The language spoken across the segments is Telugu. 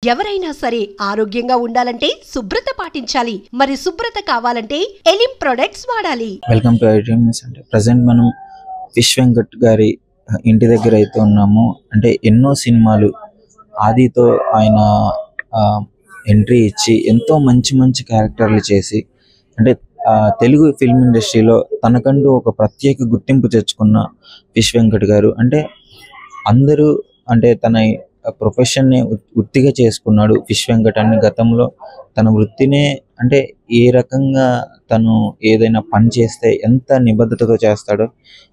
ఎవరైనా సరే ఆరోగ్యంగా ఉండాలంటే శుభ్రత పాటించాలి. మరి శుభ్రత కావాలంటే ఎలిం ప్రొడక్ట్స్ వాడాలి. Welcome to iDreams. అంటే ప్రజెంట్ మనం ఫిష్ వెంకట్ గారి ఇంటి దగ్గర అయితే ఉన్నాము. అంటే ఎన్నో సినిమాలు ఆదితో ఆయన ఎంట్రీ ఇచ్చి ఎంతో మంచి మంచి క్యారెక్టర్లు చేసి అంటే తెలుగు ఫిల్మ్ ఇండస్ట్రీలో తనకంటూ ఒక ప్రత్యేక గుర్తింపు తెచ్చుకున్న ఫిష్ వెంకట్ గారు అంటే అందరూ అంటే తన ప్రొఫెషన్ని వృత్తిగా చేసుకున్నాడు ఫిష్ వెంకట్ అని. గతంలో తన వృత్తినే అంటే ఏ రకంగా తను ఏదైనా పని చేస్తే ఎంత నిబద్ధతతో చేస్తాడో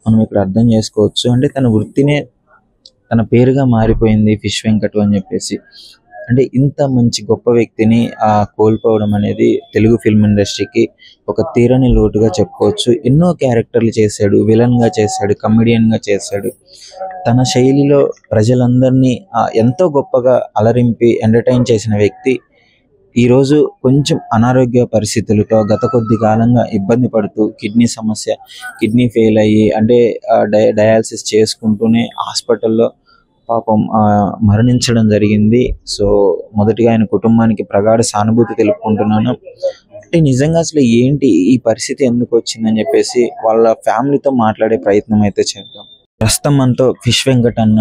మనం ఇక్కడ అర్థం చేసుకోవచ్చు. అంటే తన వృత్తినే తన పేరుగా మారిపోయింది ఫిష్ వెంకట్ అని చెప్పేసి. అంటే ఇంత మంచి గొప్ప వ్యక్తిని కోల్పోవడం అనేది తెలుగు ఫిల్మ్ ఇండస్ట్రీకి ఒక తీరని లోటుగా చెప్పుకోవచ్చు. ఎన్నో క్యారెక్టర్లు చేశాడు, విలన్గా చేశాడు, కమెడియన్గా చేశాడు. తన శైలిలో ప్రజలందరినీ ఎంతో గొప్పగా అలరింపి ఎంటర్టైన్ చేసిన వ్యక్తి ఈరోజు కొంచెం అనారోగ్య పరిస్థితులతో గత కొద్ది కాలంగా ఇబ్బంది పడుతూ కిడ్నీ ఫెయిల్ అయ్యి అంటే డయాలసిస్ చేసుకుంటూనే హాస్పిటల్లో పాపం మరణించడం జరిగింది. సో మొదటిగా ఆయన కుటుంబానికి ప్రగాఢ సానుభూతి తెలుపుకుంటున్నాను. అంటే నిజంగా అసలు ఏంటి ఈ పరిస్థితి ఎందుకు వచ్చిందని చెప్పేసి వాళ్ళ ఫ్యామిలీతో మాట్లాడే ప్రయత్నం అయితే చేద్దాం. ప్రస్తుతం మనతో ఫిష్ వెంకట్ అన్న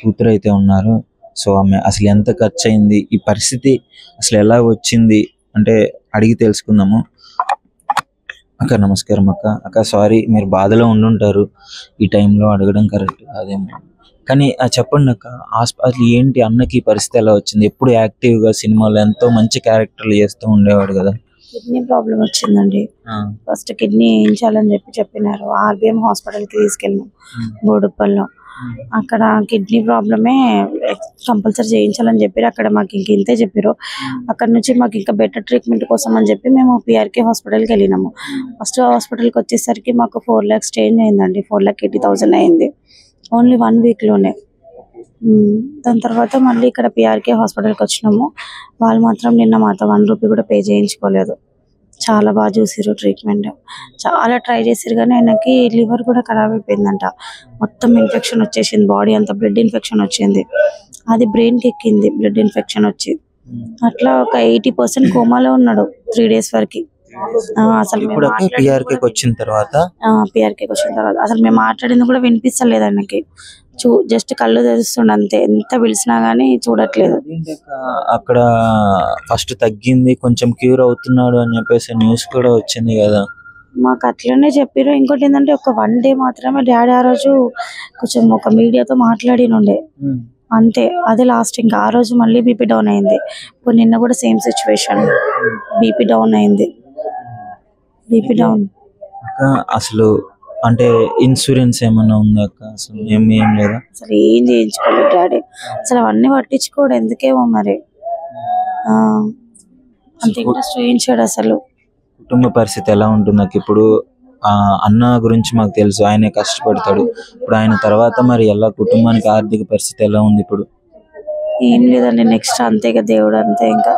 కూతురు అయితే ఉన్నారు. సో ఆమె అసలు ఎంత ఖర్చు అయింది, ఈ పరిస్థితి అసలు ఎలా వచ్చింది అంటే అడిగి తెలుసుకుందాము. అక్క నమస్కారం. అక్క సారీ, మీరు బాధలో ఉండుంటారు, ఈ టైంలో అడగడం కరెక్ట్ అదేమో, కానీ చెప్పండి అక్క అసలు ఏంటి అన్నకి పరిస్థితి ఎలా వచ్చింది? ఎప్పుడు యాక్టివ్గా సినిమాలో ఎంతో మంచి క్యారెక్టర్లు చేస్తూ ఉండేవాడు కదా. కిడ్నీ ప్రాబ్లం వచ్చిందండి. ఫస్ట్ కిడ్నీ వేయించాలని చెప్పినారు. ఆర్బిఎం హాస్పిటల్కి తీసుకెళ్ళాం బోడుప్పల్లో. అక్కడ కిడ్నీ ప్రాబ్లమే కంపల్సరీ చేయించాలని చెప్పారు. అక్కడ మాకు ఇంతే చెప్పారు. అక్కడ నుంచి మాకు ఇంకా బెటర్ ట్రీట్మెంట్ కోసం అని చెప్పి మేము పిఆర్కే హాస్పిటల్కి వెళ్ళినాము. ఫస్ట్ హాస్పిటల్కి వచ్చేసరికి మాకు 4 lakhs చేంజ్ అయిందండి. 4,80,000 అయింది ఓన్లీ 1 weekలోనే. దాని తర్వాత మళ్ళీ ఇక్కడ పిఆర్కే హాస్పిటల్కి వచ్చినాము. వాళ్ళు మాత్రం నిన్న మాతో 1 rupee కూడా పే చేయించుకోలేదు. చాలా బాగా చూసిరు, ట్రీట్మెంట్ చాలా ట్రై చేసిరు, కానీ ఆయనకి లివర్ కూడా ఖరాబ్ అయిపోయిందంట. మొత్తం ఇన్ఫెక్షన్ వచ్చేసింది, బాడీ అంతా బ్లడ్ ఇన్ఫెక్షన్ వచ్చింది. అది బ్రెయిన్కి ఎక్కింది, బ్లడ్ ఇన్ఫెక్షన్ వచ్చి అట్లా ఒక 80% కోమాలో ఉన్నాడు 3 days వరకు. అసలు పిఆర్కే వచ్చిన తర్వాత అసలు మేము మాట్లాడింది కూడా వినిపిస్తలేదు ఆయనకి. జస్ట్ కళ్ళు తెరుస్తుండ అంతే, ఎంత పిలిచినా గానీ చూడట్లేదు. అక్కడ ఫస్ట్ తగ్గింది, కొంచెం క్యూర్ అవుతున్నాడు అని చెప్పేసి న్యూస్ కూడా వచ్చింది కదా. మాకు అట్లనే చెప్పారు. ఇంకోటి ఏంటంటే ఒక 1 day మాత్రమే డాడీ ఆ రోజు కొంచెం ఒక మీడియాతో మాట్లాడినుండే అంతే, అదే లాస్ట్. ఇంకా ఆ రోజు మళ్ళీ బీపీ డౌన్ అయింది. ఇప్పుడు నిన్న కూడా సేమ్ సిచ్యువేషన్, బీపీ డౌన్ అయింది. బీపీ డౌన్ అసలు అంటే ఇన్సూరెన్స్ ఏమన్నా ఉందా అక్క? అసలు ఏం లేదా? అసలు ఏం చేయించుకోలేదు డాడీ. అసలు అవన్నీ పట్టించుకోడు ఎందుకేమో మరి. అంత ఇంట్రెస్ట్ చూయించాడు. అసలు కుటుంబ పరిస్థితి ఎలా ఉంటుంది నాకు? ఇప్పుడు అన్న గురించి మాకు తెలుసు, ఆయనే కష్టపడతాడు. ఇప్పుడు ఆయన తర్వాత మరి ఎలా కుటుంబానికి ఆర్థిక పరిస్థితి ఎలా ఉంది ఇప్పుడు? ఏం లేదండి, నెక్స్ట్ అంతే ఇక దేవుడు అంతే. ఇంకా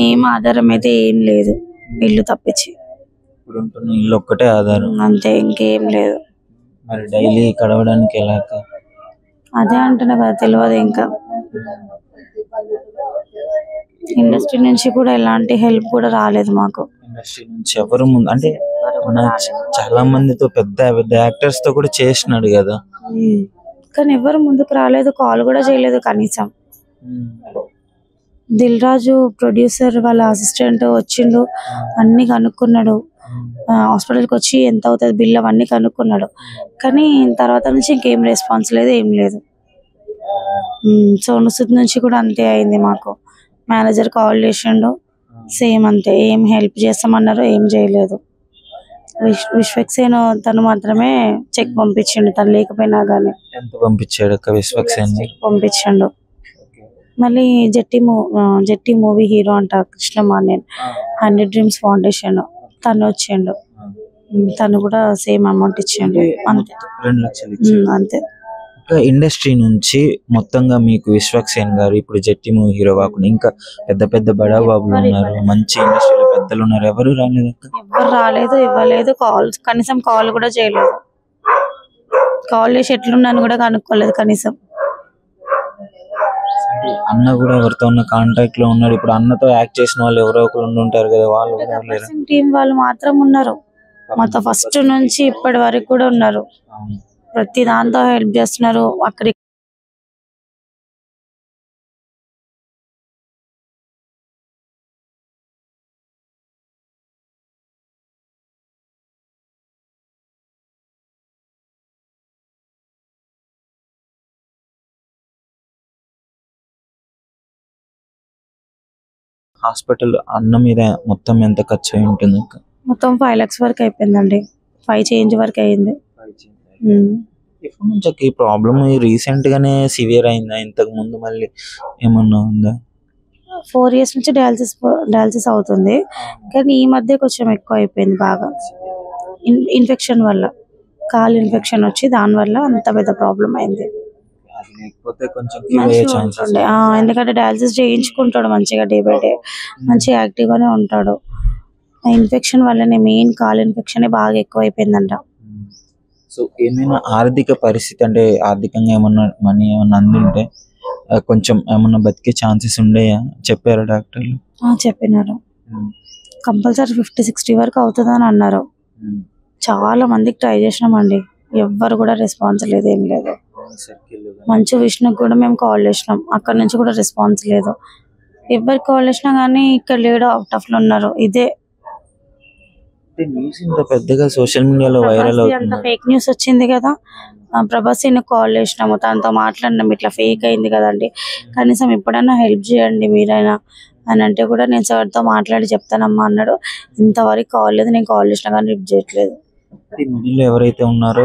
ఏం ఆధారం అయితే ఏం లేదు, ఇల్లు తప్పించి. ఇప్పుడు ఉంటున్న ఇల్లు ఒక్కటే ఆధారం అంతే, ఇంకేం లేదు. మరి డైలీ గడవడానికి ఎలా? అదే అంటున్నా కదా, తెలియదు. ఇంకా ఇండస్ట్రీ నుంచి కూడా ఎలాంటి హెల్ప్ కూడా రాలేదు మాకు. ఇండస్ట్రీ నుంచి ఎవరు ముందు అంటే చాలా మందితో పెద్ద పెద్ద యాక్టర్స్ తో కూడా చేసినాడు కదా, కానీ ఎవరు ముందుకు రాలేదు, కాల్ కూడా చేయలేదు కనీసం. దిల్ రాజు ప్రొడ్యూసర్ వాళ్ళ అసిస్టెంట్ వచ్చిండు, అన్ని కనుక్కున్నాడు. హాస్పిటల్కి వచ్చి ఎంత అవుతుంది బిల్ అవన్నీ కనుక్కున్నాడు, కానీ తర్వాత నుంచి ఇంకేం రెస్పాన్స్ లేదు, ఏం లేదు. సోను సూద్ నుంచి కూడా అంతే అయింది మాకు. మేనేజర్ కాల్ చేసిండు, సేమ్ అంతే, ఏం హెల్ప్ చేస్తామన్నారు, ఏం చేయలేదు. విశ్వక్సేన్ తను మాత్రమే చెక్ పంపించిండు, తను లేకపోయినా గానీ. ఎంత పంపించాడు అక్క విశ్వక్సేన్? పంపించండు. మళ్ళీ జెట్టి మూవీ హీరో అంట కృష్ణమాన్యన్, 100 Dreams ఫౌండేషన్, తను వచ్చిండు. తను కూడా సేమ్ అమౌంట్ ఇచ్చిండు అంతే, 2 లక్షలు అంతే. ఇండస్ట్రీ నుంచి మొత్తంగా మీకు విశ్వక్సేన్ గారు ఇప్పుడు జెట్టి మూవీ హీరో కాకుండా ఇంకా పెద్ద పెద్ద బడా బాబులు ఉన్నారు, మంచి ఇండస్ట్రీలో పెద్దలు ఉన్నారు, ఎవరు రాలేదు అక్క? ఎవరు రాలేదు, ఇవ్వలేదు, కనీసం కాల్ కూడా చేయలేదు. కాల్ చేసి ఎట్లున్నాను కూడా కనుక్కోలేదు కనీసం. అన్న కూడా ఎవరితో ఉన్న కాంటాక్ట్ లో ఉన్నాడు. ఇప్పుడు అన్నతో యాక్ట్ చేసిన వాళ్ళు ఎవరో ఒకరు ఉండి ఉంటారు కదా, వాళ్ళు కూడా ఎవరు లేరా? టీం వాళ్ళు మాత్రం ఉన్నారు, మొత్తం ఫస్ట్ నుంచి ఇప్పటి వరకు కూడా ఉన్నారు. అవును. ప్రతి దాంతో హెల్ప్ చేస్తున్నారు. అక్కడ హాస్పిటల్ అన్న మీద మొత్తం ఎంత ఖర్చు అయి ఉంటుంది? మొత్తం 5 lakhs వరకు అయిపోయిందండి. 5 చేంజ్ వరకు అయింది. ఎప్పటి నుంచి ఈ ప్రాబ్లం రీసెంట్ గానే సివియర్ అయిందా? ఇంతకు ముందు మళ్ళీ ఏమన్నా ఉందా? 4 years నుంచి డయాలసిస్ అవుతుంది, కానీ ఈ మధ్య కొంచెం ఎక్కువ అయిపోయింది బాగా. ఇన్ఫెక్షన్ వల్ల, కాలు ఇన్ఫెక్షన్ వచ్చి దానివల్ల అంత పెద్ద ప్రాబ్లం అయింది. లేకపోతే కొంచెం cure అయ్యే chances ఉండే. ఎందుకంటే డయాలసిస్ చేయించుకుంటాడు మంచిగా, డే బై డే మంచిగా యాక్టివ్ గానే ఉంటాడు. ఆ ఇన్ఫెక్షన్ వల్లనే, మెయిన్ కాలు ఇన్ఫెక్షన్ బాగా ఎక్కువ అయిపోయిందంట. సో ఏమైనా ఆర్థిక పరిస్థితి అంటే ఆర్థికంగా ఏమన్నా మనీ ఏమన్నా అందుంటే కొంచెం ఏమన్నా బతికే ఛాన్సెస్ ఉండేయా చెప్పారా డాక్టర్లు? చెప్పినారు, కంపల్సరీ 50-60 వరకు అవుతుందని అన్నారు. చాలా మందికి ట్రై చేసినామండి, ఎవ్వరు కూడా రెస్పాన్స్ లేదు, ఏం లేదు. మంచు విష్ణుకి కూడా మేము కాల్ చేసినాం, అక్కడ నుంచి కూడా రెస్పాన్స్ లేదు. ఎవరికి కాల్ చేసినా కానీ ఇక్కడ లేడు, అవుట్ ఆఫ్ లో ఉన్నారు. ఇదే న్యూస్ ఇంత పెద్దగా సోషల్ మీడియాలో వైరల్ అవుతుంది. ఫేక్ న్యూస్ వచ్చింది కదా, ప్రభాస్ కాల్ చేసినాము, తనతో మాట్లాడినాం, ఇట్లా ఫేక్ అయింది కదండి, కనీసం ఎప్పుడైనా హెల్ప్ చేయండి మీరైనా అని అంటే కూడా నేను సార్తో మాట్లాడి చెప్తానమ్మా అన్నాడు. ఇంతవరకు కాల్ లేదు, నేను కాల్ చేసినా కానీ లిఫ్ట్ చేయట్లేదు. మిడిల్ ఎవరైతే ఉన్నారో